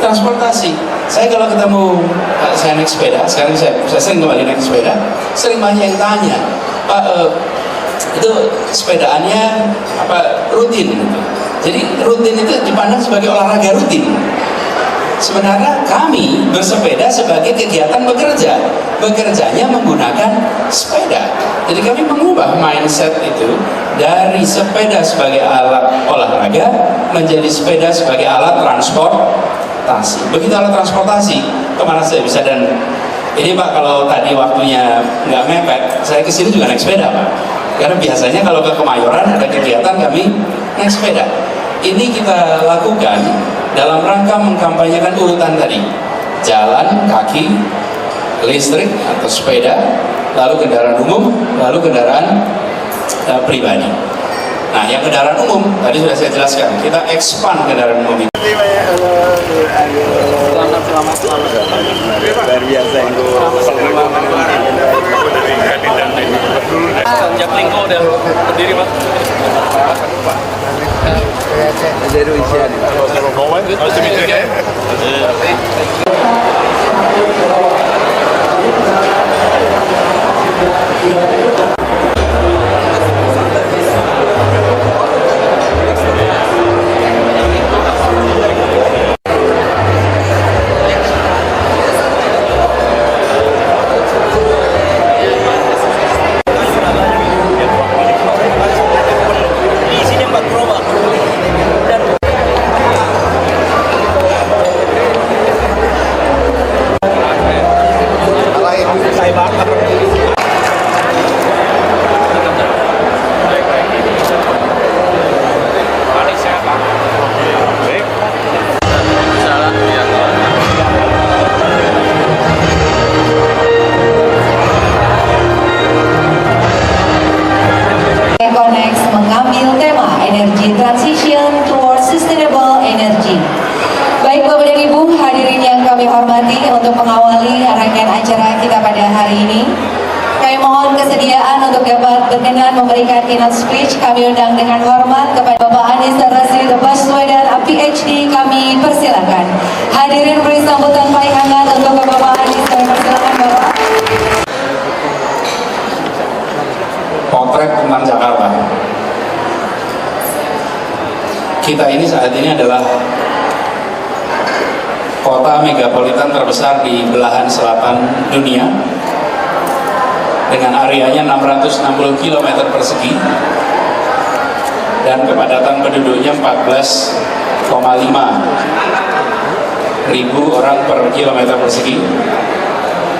transportasi. Saya kalau ketemu saya naik sepeda, sekarang saya sering kembali naik sepeda, sering banyak yang tanya, Pak, itu sepedaannya apa rutin? Jadi rutin itu dipandang sebagai olahraga rutin. Sebenarnya kami bersepeda sebagai kegiatan bekerja, bekerjanya menggunakan sepeda. Jadi kami mengubah mindset itu dari sepeda sebagai alat olahraga menjadi sepeda sebagai alat transportasi. Begitu alat transportasi, kemana saya bisa. Dan ini Pak, kalau tadi waktunya nggak mepet, saya kesini juga naik sepeda Pak. Karena biasanya kalau ke Kemayoran ada kegiatan kami naik sepeda. Ini kita lakukan dalam rangka mengkampanyekan urutan tadi: jalan, kaki, listrik atau sepeda, lalu kendaraan umum, lalu kendaraan pribadi. Nah, yang kendaraan umum tadi sudah saya jelaskan, kita expand kendaraan umum ini. Selamat. Luar biasa itu. Sejak Lingko udah berdiri Pak. Zero isian. Connect mengambil tema Energy Transition towards Sustainable Energy. Baik Bapak dan Ibu hadirin yang kami hormati, untuk mengawali rangkaian acara kita pada hari ini, kami mohon kesediaan untuk dapat berkenan memberikan keynote speech. Kami undang dengan hormat kepada Bapak Anies Rashid Baswedan, PhD, kami persilakan. Hadirin beri sambutan paling hangat untuk Bapak Anies, kami persilakan Bapak. Potret tentang Jakarta. Kita ini saat ini adalah kota megapolitan terbesar di belahan selatan dunia dengan areanya 660 km persegi dan kepadatan penduduknya 14,5 ribu orang per kilometer persegi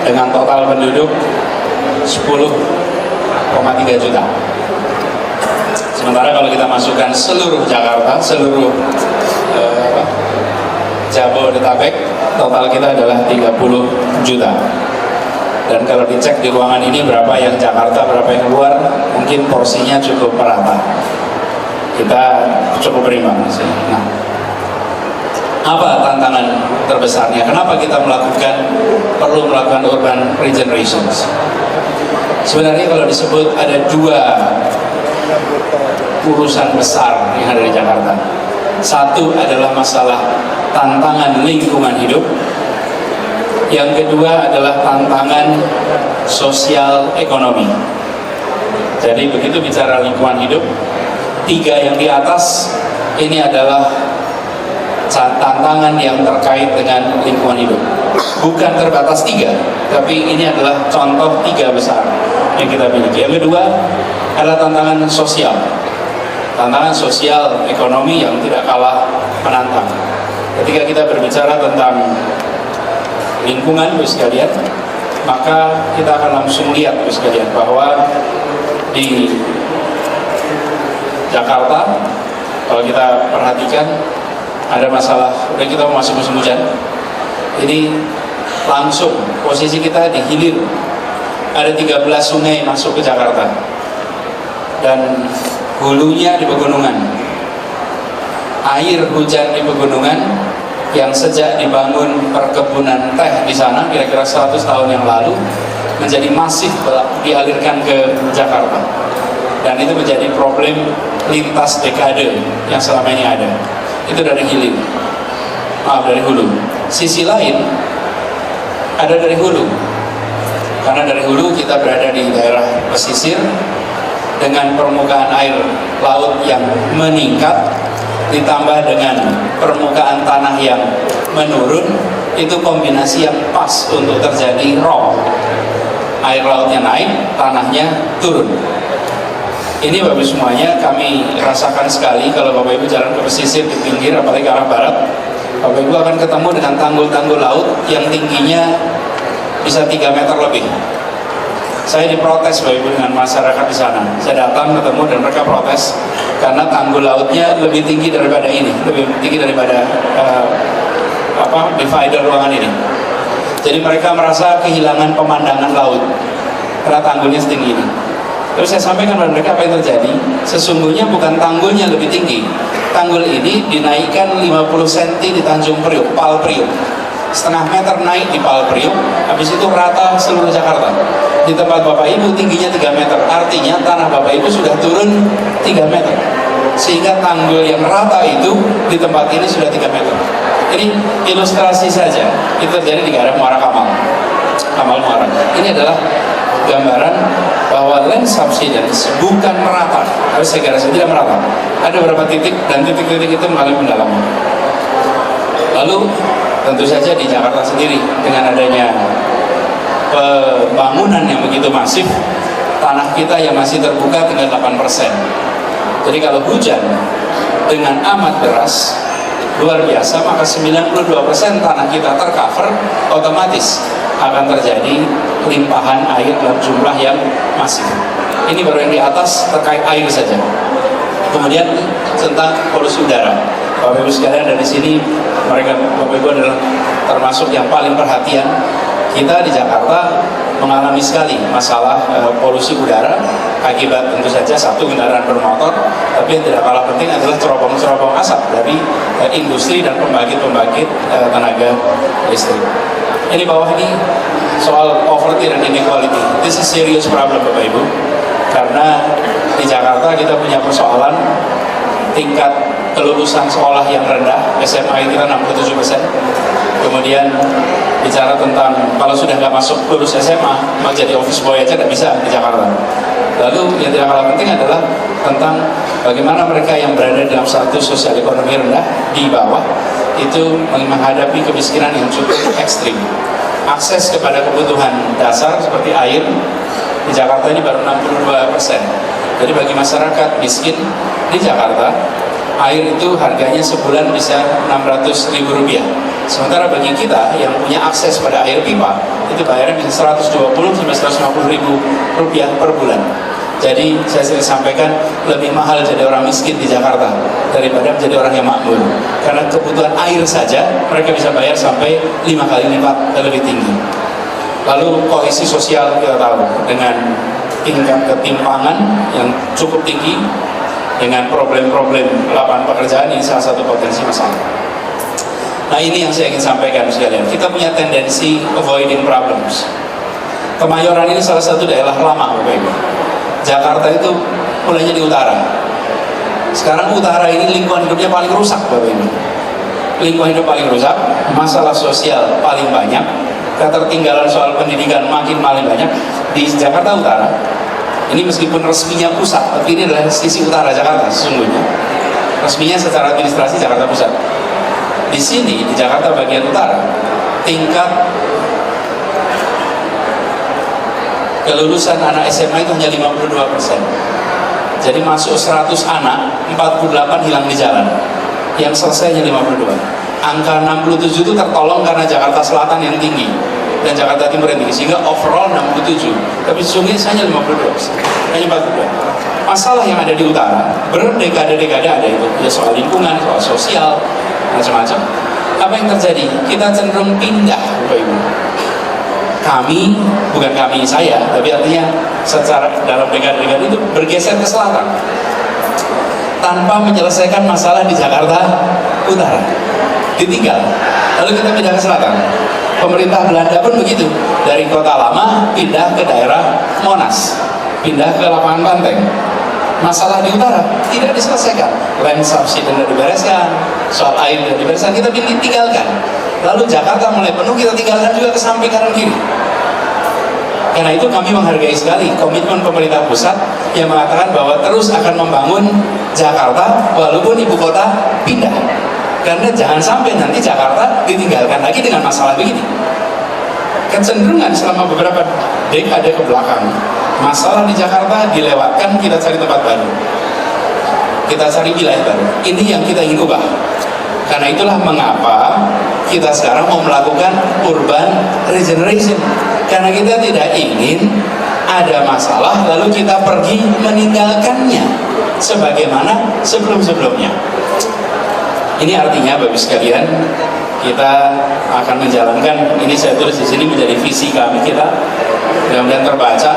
dengan total penduduk 10,3 juta. Sementara kalau kita masukkan seluruh Jakarta, seluruh Jabodetabek, total kita adalah 30 juta. Dan kalau dicek di ruangan ini berapa yang Jakarta, berapa yang luar, mungkin porsinya cukup merata. Kita cukup berimbang. Nah, apa tantangan terbesarnya? Kenapa kita perlu melakukan urban regeneration? Sebenarnya kalau disebut ada dua urusan besar yang ada di Jakarta. Satu adalah masalah tantangan lingkungan hidup. Yang kedua adalah tantangan sosial ekonomi. Jadi begitu bicara lingkungan hidup, tiga yang di atas ini adalah tantangan yang terkait dengan lingkungan hidup. Bukan terbatas tiga, tapi ini adalah contoh tiga besar yang kita miliki. Yang kedua adalah tantangan sosial. Tantangan sosial ekonomi yang tidak kalah menantang. Ketika kita berbicara tentang lingkungan, Bapak sekalian, maka kita akan langsung lihat, Bapak sekalian, bahwa di Jakarta, kalau kita perhatikan, ada masalah, udah kita mau masuk musim hujan, ini langsung posisi kita di hilir, ada 13 sungai masuk ke Jakarta, dan hulunya di pegunungan. Air hujan di pegunungan yang sejak dibangun perkebunan teh di sana kira-kira 100 tahun yang lalu menjadi masif dialirkan ke Jakarta, dan itu menjadi problem lintas dekade yang selama ini ada. Itu dari hilir, dari hulu. sisi lain ada dari hulu. Karena dari hulu kita berada di daerah pesisir dengan permukaan air laut yang meningkat ditambah dengan permukaan tanah yang menurun, itu kombinasi yang pas untuk terjadi rob. Air lautnya naik, tanahnya turun. Ini Bapak Ibu semuanya kami rasakan sekali kalau Bapak Ibu jalan ke pesisir di pinggir, apalagi ke arah barat. Bapak Ibu akan ketemu dengan tanggul-tanggul laut yang tingginya bisa 3 meter lebih. Saya diprotes Bapak Ibu dengan masyarakat di sana. Saya datang ketemu dan mereka protes karena tanggul lautnya lebih tinggi daripada ini, lebih tinggi daripada divider ruangan ini. Jadi mereka merasa kehilangan pemandangan laut karena tanggulnya setinggi ini. Terus saya sampaikan kepada mereka apa yang terjadi. Sesungguhnya bukan tanggulnya lebih tinggi. Tanggul ini dinaikkan 50 cm di Tanjung Priok, Pal Priok. Setengah meter naik di Pal Priok, habis itu rata seluruh Jakarta. Di tempat Bapak Ibu tingginya 3 meter, artinya tanah Bapak Ibu sudah turun 3 meter. Sehingga tanggul yang rata itu di tempat ini sudah 3 meter. Ini ilustrasi saja, itu terjadi di daerah Muara Kamal Muara. Ini adalah gambaran bahwa land subsidence bukan merata, harus saya garis tidak merata. Ada beberapa titik dan titik-titik itu mengalami pendalaman. Lalu tentu saja di Jakarta sendiri dengan adanya pembangunan yang begitu masif, tanah kita yang masih terbuka tinggal 8%. Jadi kalau hujan dengan amat deras luar biasa, maka 92% tanah kita tercover, otomatis akan terjadi limpahan air dalam jumlah yang masif. Ini baru yang di atas terkait air saja. Kemudian tentang polusi udara. Bapak Ibu sekalian dari sini, Bapak Ibu adalah termasuk yang paling perhatian. Kita di Jakarta mengalami sekali masalah polusi udara akibat tentu saja satu kendaraan bermotor, tapi yang tidak kalah penting adalah cerobong-cerobong asap dari industri dan pembangkit-pembangkit tenaga listrik. Ini bawah ini soal poverty dan inequality. This is serious problem Bapak Ibu, karena di Jakarta kita punya persoalan tingkat kelulusan sekolah yang rendah. SMA kita 67%. Kemudian bicara tentang kalau sudah nggak masuk lulus SMA, mau jadi office boy aja nggak bisa di Jakarta. Lalu yang tidak kalah penting adalah tentang bagaimana mereka yang berada dalam status sosial ekonomi rendah di bawah itu menghadapi kemiskinan yang cukup ekstrim. Akses kepada kebutuhan dasar seperti air di Jakarta ini baru 62%. Jadi bagi masyarakat miskin di Jakarta, air itu harganya sebulan bisa Rp600.000. Sementara bagi kita yang punya akses pada air pipa, itu bayarnya bisa Rp120.000 per bulan. Jadi saya sering sampaikan, lebih mahal jadi orang miskin di Jakarta daripada menjadi orang yang makmur. Karena kebutuhan air saja mereka bisa bayar sampai 5 kali lipat lebih tinggi. Lalu kohesi sosial kita tahu dengan tingkat ketimpangan yang cukup tinggi, dengan problem-problem lapangan pekerjaan, ini salah satu potensi masalah. Nah ini yang saya ingin sampaikan sekalian. Kita punya tendensi avoiding problems. Kemayoran ini salah satu daerah lama Bapak Ibu. Jakarta itu mulainya di utara. Sekarang utara ini lingkungan hidupnya paling rusak Bapak Ibu. Lingkungan hidup paling rusak, masalah sosial paling banyak, ketertinggalan soal pendidikan makin banyak di Jakarta Utara. Ini meskipun resminya pusat, tapi ini adalah sisi utara Jakarta sesungguhnya. Resminya secara administrasi Jakarta Pusat. Di sini, di Jakarta bagian utara, tingkat kelulusan anak SMA itu hanya 52%. Jadi masuk 100 anak, 48 hilang di jalan. Yang selesai hanya 52. Angka 67 itu tertolong karena Jakarta Selatan yang tinggi dan Jakarta Timur yang tinggi, sehingga overall 67, tapi sesungguhnya hanya 52%, hanya 42. Masalah yang ada di utara berdekade-dekade ada itu, ya soal lingkungan, soal sosial, macam-macam. Apa yang terjadi? Kita cenderung pindah, Bapak Ibu. Kami, bukan kami saya, tapi artinya secara dalam dekade-dekade itu bergeser ke selatan tanpa menyelesaikan masalah di Jakarta Utara. Ditinggal, lalu kita pindah ke selatan. Pemerintah Belanda pun begitu, dari kota lama pindah ke daerah Monas, pindah ke lapangan Banteng. Masalah di utara tidak diselesaikan, land subsidence tidak dibereskan, soal air tidak dibereskan, kita tinggalkan. lalu Jakarta mulai penuh, kita tinggalkan juga ke samping kanan kiri. Karena itu kami menghargai sekali komitmen pemerintah pusat yang mengatakan bahwa terus akan membangun Jakarta walaupun ibu kota pindah. Karena jangan sampai nanti Jakarta ditinggalkan lagi dengan masalah begini. Kecenderungan selama beberapa dekade ke belakang, masalah di Jakarta dilewatkan, kita cari tempat baru, kita cari wilayah baru. Ini yang kita ingin ubah. Karena itulah mengapa kita sekarang mau melakukan urban regeneration. Karena kita tidak ingin ada masalah lalu kita pergi meninggalkannya sebagaimana sebelum-sebelumnya. Ini artinya Bapak sekalian, kita akan menjalankan, ini saya tulis di sini menjadi visi kami kita, mudah-mudahan terbaca.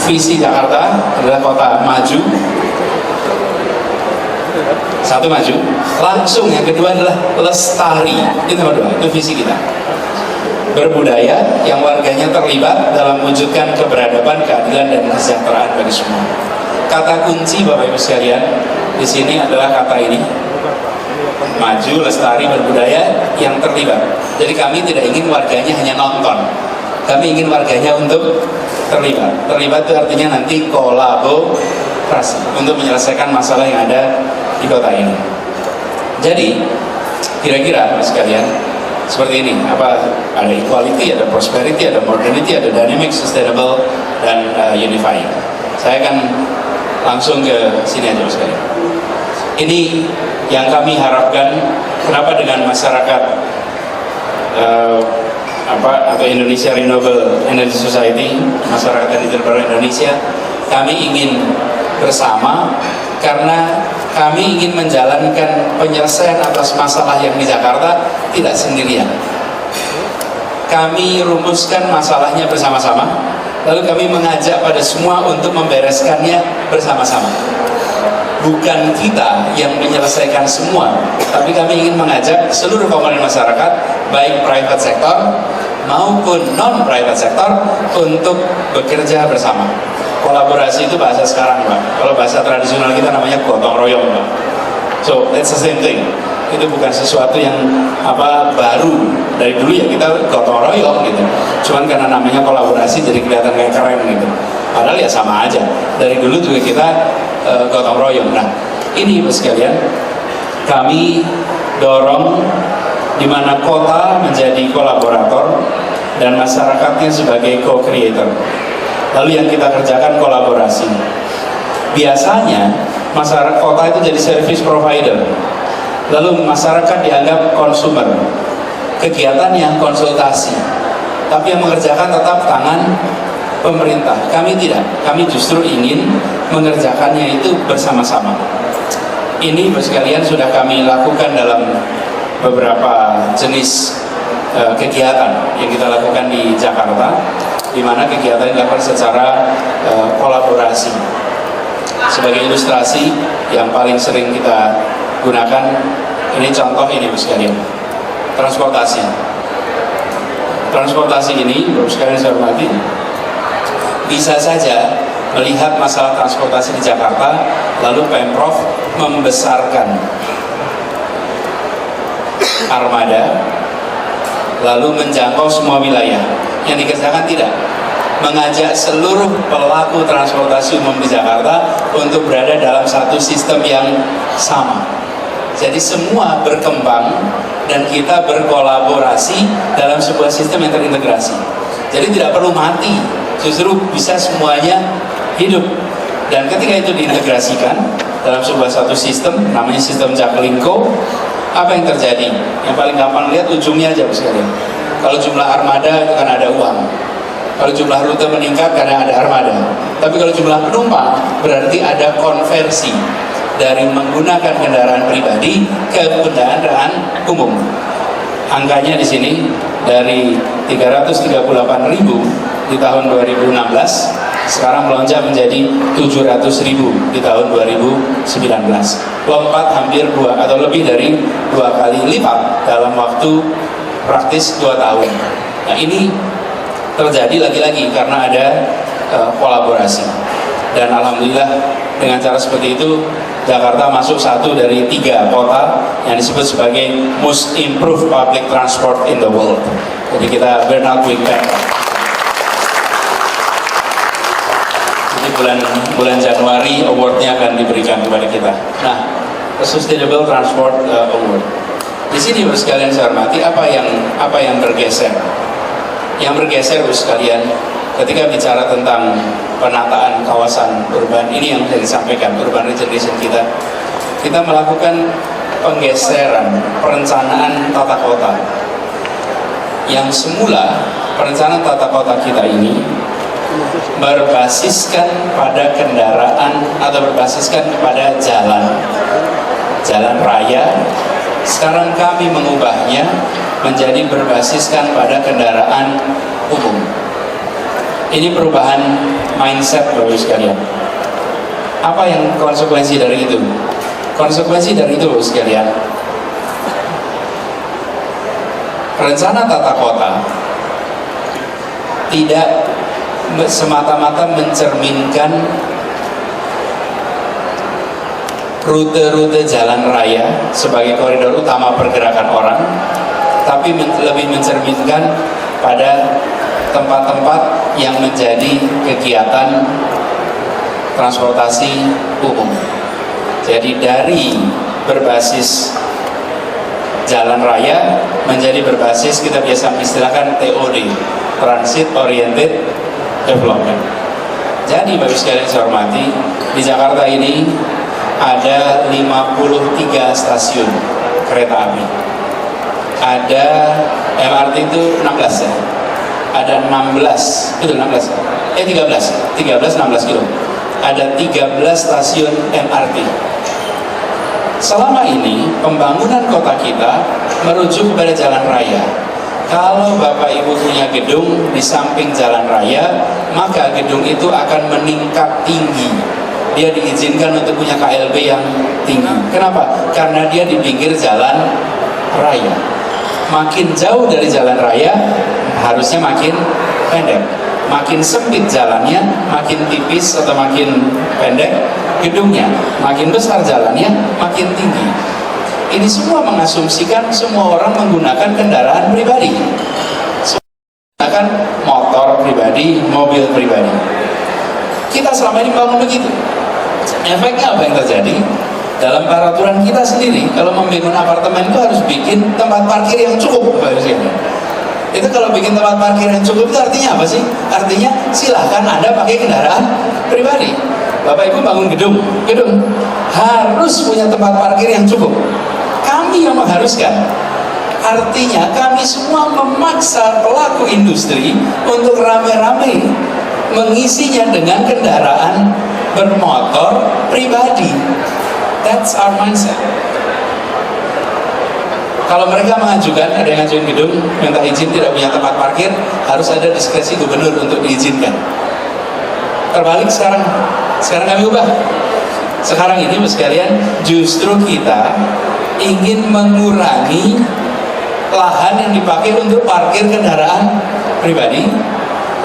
Visi Jakarta adalah kota maju. Satu, maju, langsung. Yang kedua adalah lestari. Itu nomor 2, itu visi kita. Berbudaya yang warganya terlibat dalam mewujudkan keberadaban, keadilan, dan kesejahteraan bagi semua. Kata kunci Bapak Ibu sekalian di sini adalah kata ini: maju, lestari, berbudaya yang terlibat. Jadi kami tidak ingin warganya hanya nonton, kami ingin warganya untuk terlibat. Terlibat itu artinya nanti kolaborasi untuk menyelesaikan masalah yang ada di kota ini. Jadi kira-kira Mas sekalian seperti ini, ada equality, ada prosperity, ada modernity, ada dynamic, sustainable, dan unifying. Saya akan langsung ke sini aja Mas sekalian. Ini yang kami harapkan. Kenapa dengan masyarakat atau Indonesia Renewable Energy Society, masyarakat energi terbaru Indonesia, kami ingin bersama karena kami ingin menjalankan penyelesaian atas masalah yang di Jakarta tidak sendirian. Kami rumuskan masalahnya bersama-sama, lalu kami mengajak pada semua untuk membereskannya bersama-sama. Bukan kita yang menyelesaikan semua, tapi kami ingin mengajak seluruh komponen masyarakat, baik private sector maupun non-private sector, untuk bekerja bersama. Kolaborasi itu bahasa sekarang, Pak. Kalau bahasa tradisional kita namanya gotong royong, Pak. So, that's the same thing. Itu bukan sesuatu yang baru. Dari dulu ya kita gotong royong gitu. Cuman karena namanya kolaborasi jadi kelihatan kayak keren gitu. Padahal ya sama aja. Dari dulu juga kita gotong royong. Nah, ini Bapak sekalian, kami dorong di mana kota menjadi kolaborator dan masyarakatnya sebagai co-creator. Lalu yang kita kerjakan kolaborasi. Biasanya masyarakat kota itu jadi service provider, lalu masyarakat dianggap konsumer. Kegiatannya konsultasi, tapi yang mengerjakan tetap tangan pemerintah. Kami tidak, kami justru ingin mengerjakannya itu bersama-sama. Ini Bapak sekalian sudah kami lakukan dalam beberapa jenis kegiatan yang kita lakukan di Jakarta, di mana kegiatan dilakukan secara kolaborasi. Sebagai ilustrasi yang paling sering kita gunakan, ini contoh ini Bapak sekalian, transportasi. Transportasi ini Bapak sekalian saya hormati, bisa saja melihat masalah transportasi di Jakarta, lalu Pemprov membesarkan armada, lalu menjangkau semua wilayah. Yang dikerjakan tidak, mengajak seluruh pelaku transportasi umum di Jakarta untuk berada dalam satu sistem yang sama. Jadi semua berkembang dan kita berkolaborasi dalam sebuah sistem yang terintegrasi. Jadi tidak perlu mati, justru bisa semuanya hidup. Dan ketika itu diintegrasikan dalam sebuah satu sistem, namanya sistem Jaklingko, apa yang terjadi? Yang paling gampang lihat ujungnya aja sekalian. Kalau jumlah armada itu kan ada uang. Kalau jumlah rute meningkat karena ada armada. Tapi kalau jumlah penumpang berarti ada konversi dari menggunakan kendaraan pribadi ke kendaraan umum. Angkanya di sini dari 338.000 di tahun 2016 sekarang melonjak menjadi 700.000 di tahun 2019. Lompat hampir lebih dari 2 kali lipat dalam waktu praktis 2 tahun. Nah, ini terjadi lagi-lagi karena ada kolaborasi. Dan alhamdulillah Dengan cara seperti itu, Jakarta masuk satu dari 3 kota yang disebut sebagai most improved public transport in the world. Jadi kita we're not doing bad. Jadi bulan Januari awardnya akan diberikan kepada kita. Nah, Sustainable Transport Award. Di sini Bapak sekalian saya hormati, apa yang bergeser? Yang bergeser Bapak sekalian, ketika bicara tentang penataan kawasan urban, ini yang saya disampaikan, urban regeneration kita melakukan penggeseran perencanaan tata kota. Yang semula perencanaan tata kota kita ini berbasiskan pada kendaraan atau berbasiskan kepada jalan raya. Sekarang kami mengubahnya menjadi berbasiskan pada kendaraan umum. Ini perubahan mindset Bapak sekalian. Apa yang konsekuensi dari itu? Konsekuensi dari itu Bapak sekalian, rencana tata kota tidak semata-mata mencerminkan rute-rute jalan raya sebagai koridor utama pergerakan orang, tapi lebih mencerminkan pada tempat-tempat yang menjadi kegiatan transportasi umum. Jadi dari berbasis jalan raya menjadi berbasis, kita biasa istilahkan TOD, Transit Oriented Development. Jadi Bapak sekalian saya hormati, di Jakarta ini ada 53 stasiun kereta api. Ada MRT itu 16 ya. Ada 16, itu 16 ya? 16 kilo. Ada 13 stasiun MRT. Selama ini pembangunan kota kita merujuk kepada jalan raya. Kalau Bapak Ibu punya gedung di samping jalan raya, maka gedung itu akan meningkat tinggi. Dia diizinkan untuk punya KLB yang tinggi. Kenapa? Karena dia di pinggir jalan raya. Makin jauh dari jalan raya, harusnya makin pendek. Makin sempit jalannya, makin tipis atau makin pendek gedungnya. Makin besar jalannya, makin tinggi. Ini semua mengasumsikan semua orang menggunakan kendaraan pribadi, menggunakan motor pribadi, mobil pribadi. Kita selama ini bangun begitu. Efeknya apa yang terjadi? Dalam peraturan kita sendiri, kalau membangun apartemen itu harus bikin tempat parkir yang cukup. Itu kalau bikin tempat parkir yang cukup itu artinya apa sih? Artinya silahkan Anda pakai kendaraan pribadi. Bapak Ibu bangun gedung harus punya tempat parkir yang cukup. Kami yang mengharuskan. Artinya kami semua memaksa pelaku industri untuk rame-rame mengisinya dengan kendaraan bermotor pribadi. That's our mindset. Kalau mereka mengajukan, ada yang ngajuin gedung, minta izin tidak punya tempat parkir, harus ada diskresi gubernur untuk diizinkan. Terbalik sekarang kami ubah. Sekarang ini sekalian, justru kita ingin mengurangi lahan yang dipakai untuk parkir kendaraan pribadi.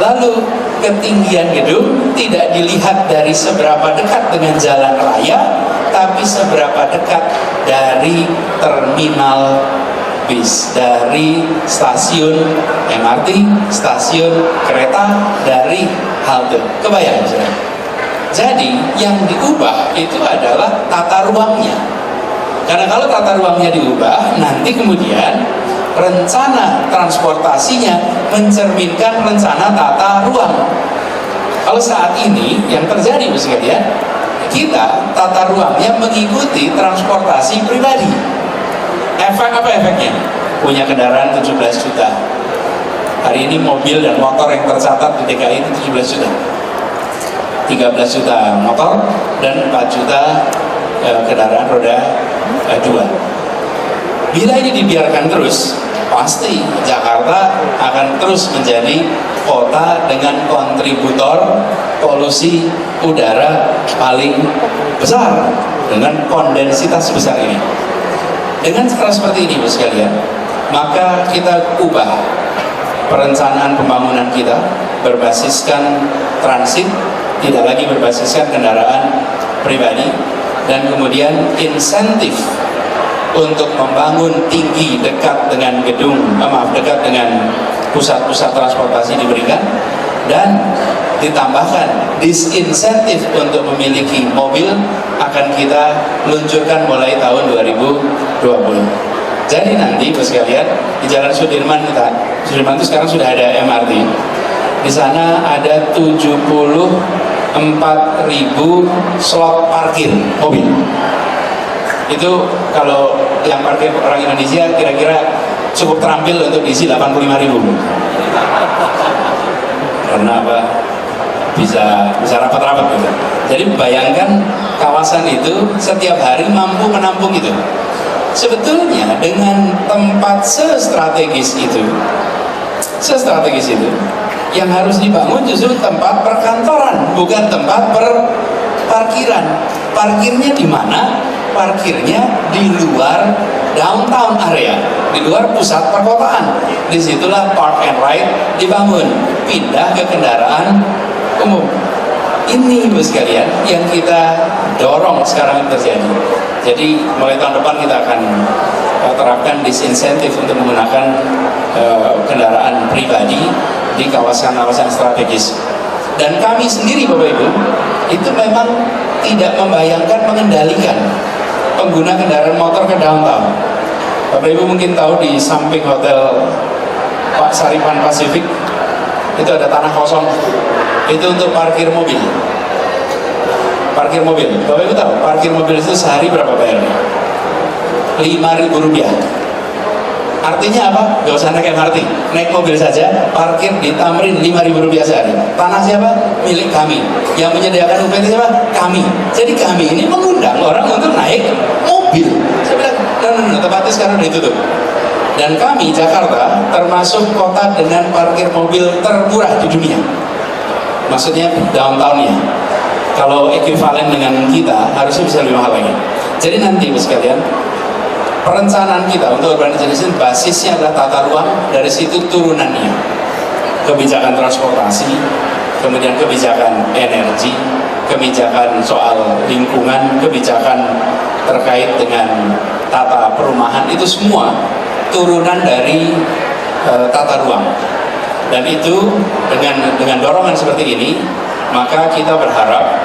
Lalu ketinggian gedung tidak dilihat dari seberapa dekat dengan jalan raya, tapi seberapa dekat dari terminal bis, dari stasiun MRT, stasiun kereta, dari halte. Kebayang misalnya? Jadi yang diubah itu adalah tata ruangnya. Karena kalau tata ruangnya diubah, nanti kemudian rencana transportasinya mencerminkan rencana tata ruang. Kalau saat ini yang terjadi sekalian, kita tata ruangnya mengikuti transportasi pribadi. Efek apa efeknya? Punya kendaraan 17 juta. Hari ini mobil dan motor yang tercatat di DKI itu 17 juta. 13 juta motor dan 4 juta kendaraan roda 2. Bila ini dibiarkan terus, pasti Jakarta akan terus menjadi kota dengan kontributor polusi udara paling besar dengan kondensitas sebesar ini. Dengan cara seperti ini, sekalian, maka kita ubah perencanaan pembangunan kita berbasiskan transit, tidak lagi berbasiskan kendaraan pribadi, dan kemudian insentif untuk membangun tinggi dekat dengan dekat dengan pusat-pusat transportasi diberikan, dan ditambahkan disinsentif untuk memiliki mobil akan kita luncurkan mulai tahun 2020. Jadi nanti bos sekalian, di Jalan Sudirman itu sekarang sudah ada MRT. Di sana ada 74.000 slot parkir mobil. Itu kalau yang parkir orang Indonesia kira-kira cukup terampil untuk diisi 85.000. Karena apa? Bisa rapat-rapat gitu. Jadi bayangkan kawasan itu setiap hari mampu menampung itu. Sebetulnya dengan tempat sestrategis itu, yang harus dibangun justru tempat perkantoran, bukan tempat parkiran. Parkirnya di mana? Parkirnya di luar downtown area, di luar pusat perkotaan. Disitulah park and ride dibangun, pindah ke kendaraan umum. Ini bos sekalian yang kita dorong sekarang terjadi. Jadi mulai tahun depan kita akan terapkan disinsentif untuk menggunakan kendaraan pribadi di kawasan-kawasan strategis. Dan kami sendiri Bapak Ibu itu memang tidak membayangkan mengendalikan pengguna kendaraan motor ke downtown. Bapak Ibu mungkin tahu di samping hotel Pak Saripan Pasifik itu ada tanah kosong, itu untuk parkir mobil. Parkir mobil, Bapak Ibu tahu parkir mobil itu sehari berapa bayarnya? Rp5.000. Artinya apa? Gak usah naik MRT, naik mobil saja, parkir di Tamrin Rp5.000 sehari. Tanah siapa? Milik kami. Yang menyediakan UPT siapa? Kami. Jadi kami ini mengundang orang untuk naik mobil. Saya bilang, no, tempatnya sekarang udah ditutup. Dan kami, Jakarta, termasuk kota dengan parkir mobil termurah di dunia. Maksudnya downtown-nya. Kalau ekuivalen dengan kita, harusnya bisa lebih mahal lagi. Jadi nanti, sekalian, perencanaan kita untuk urban regeneration basisnya adalah tata ruang, dari situ turunannya. Kebijakan transportasi, kemudian kebijakan energi, kebijakan soal lingkungan, kebijakan terkait dengan tata perumahan, itu semua turunan dari tata ruang. Dan itu dengan dorongan seperti ini, maka kita berharap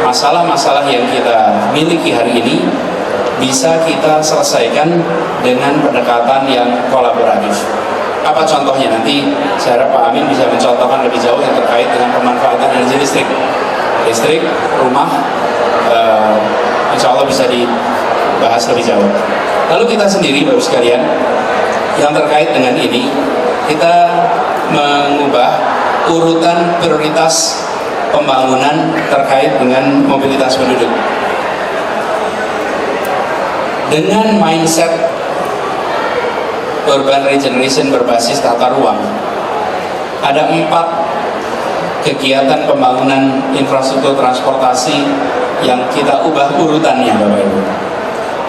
masalah-masalah yang kita miliki hari ini bisa kita selesaikan dengan pendekatan yang kolaboratif. Apa contohnya? Nanti saya harap Pak Amin bisa mencontohkan lebih jauh yang terkait dengan pemanfaatan energi listrik rumah, insya Allah bisa dibahas lebih jauh. Lalu kita sendiri Bapak sekalian, yang terkait dengan ini, kita mengubah urutan prioritas pembangunan terkait dengan mobilitas penduduk. Dengan mindset urban regeneration berbasis tata ruang, ada 4 kegiatan pembangunan infrastruktur transportasi yang kita ubah urutannya Bapak Ibu.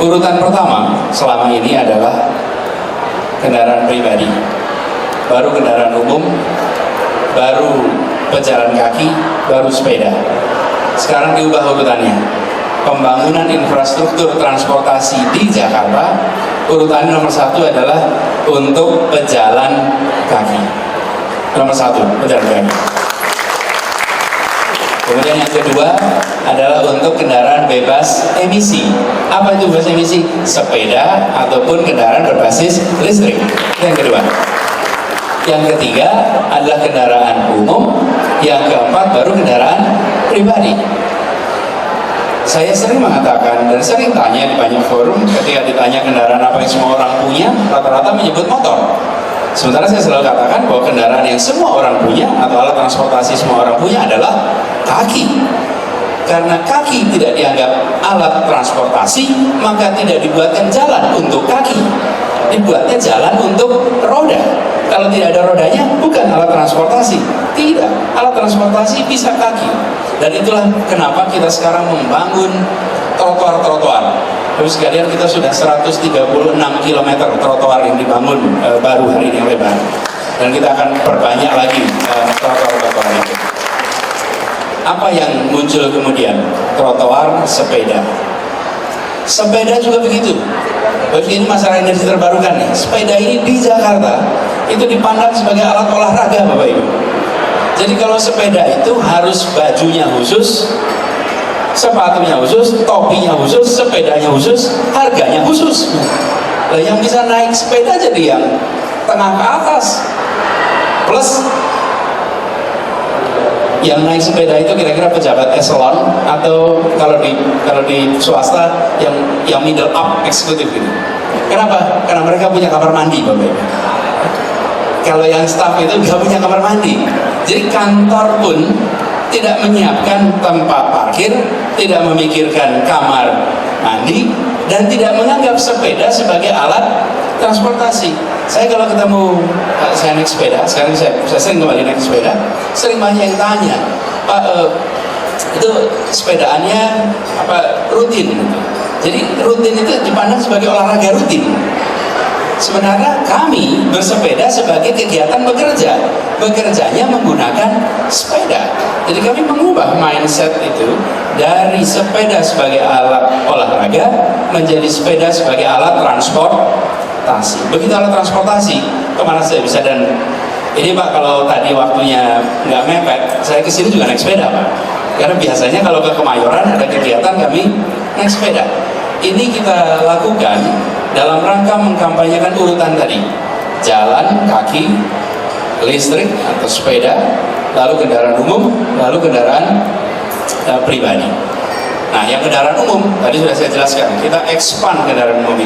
Urutan pertama selama ini adalah kendaraan pribadi, baru kendaraan umum, baru pejalan kaki, baru sepeda. Sekarang diubah urutannya. Pembangunan infrastruktur transportasi di Jakarta, urutan nomor 1 adalah untuk pejalan kaki. Nomor 1, pejalan kaki. Kemudian yang kedua adalah untuk kendaraan bebas emisi. Apa itu bebas emisi? Sepeda ataupun kendaraan berbasis listrik. Itu yang kedua. Yang ketiga adalah kendaraan umum. Yang keempat baru kendaraan pribadi. Saya sering mengatakan dan sering tanya di banyak forum, ketika ditanya kendaraan apa yang semua orang punya, rata-rata menyebut motor. Sementara saya selalu katakan bahwa kendaraan yang semua orang punya atau alat transportasi semua orang punya adalah kaki. Karena kaki tidak dianggap alat transportasi, maka tidak dibuatkan jalan untuk kaki. Dibuatnya jalan untuk roda. Kalau tidak ada rodanya, bukan alat transportasi. Tidak, alat transportasi bisa kaki. Dan itulah kenapa kita sekarang membangun trotoar-trotoar. Terus sekalian kita sudah 136 km trotoar yang dibangun baru hari ini yang lebar. Dan kita akan perbanyak lagi trotoar-trotoar itu. apa yang muncul kemudian? Trotoar, sepeda. Sepeda juga begitu. Ini masalah energi terbarukan nih. Sepeda ini di Jakarta itu dipandang sebagai alat olahraga, Bapak Ibu. Jadi kalau sepeda itu harus bajunya khusus, sepatunya khusus, topinya khusus, sepedanya khusus, harganya khusus. Nah, yang bisa naik sepeda jadi yang tengah ke atas. Plus yang naik sepeda itu kira-kira pejabat eselon atau kalau di swasta yang middle up eksekutif gitu. Kenapa? Karena mereka punya kamar mandi, Bapak Ibu. Kalau yang staff itu nggak punya kamar mandi. Jadi kantor pun tidak menyiapkan tempat parkir, tidak memikirkan kamar mandi, dan tidak menganggap sepeda sebagai alat transportasi. Saya kalau ketemu saya naik sepeda, sekarang saya sering kembali naik sepeda, sering banyak yang tanya, Pak, itu sepedaannya rutin? Jadi rutin itu dipandang sebagai olahraga rutin. Sebenarnya kami bersepeda sebagai kegiatan bekerja, bekerjanya menggunakan sepeda. Jadi kami mengubah mindset itu dari sepeda sebagai alat olahraga menjadi sepeda sebagai alat transportasi. Begitu alat transportasi, kemana saya bisa. Dan ini Pak, kalau tadi waktunya nggak mepet, saya kesini juga naik sepeda Pak. Karena biasanya kalau ke Kemayoran ada kegiatan kami naik sepeda. Ini kita lakukan dalam rangka mengkampanyekan urutan tadi: jalan, kaki, listrik atau sepeda, lalu kendaraan umum, lalu kendaraan pribadi. Nah, yang kendaraan umum tadi sudah saya jelaskan, kita expand kendaraan umum.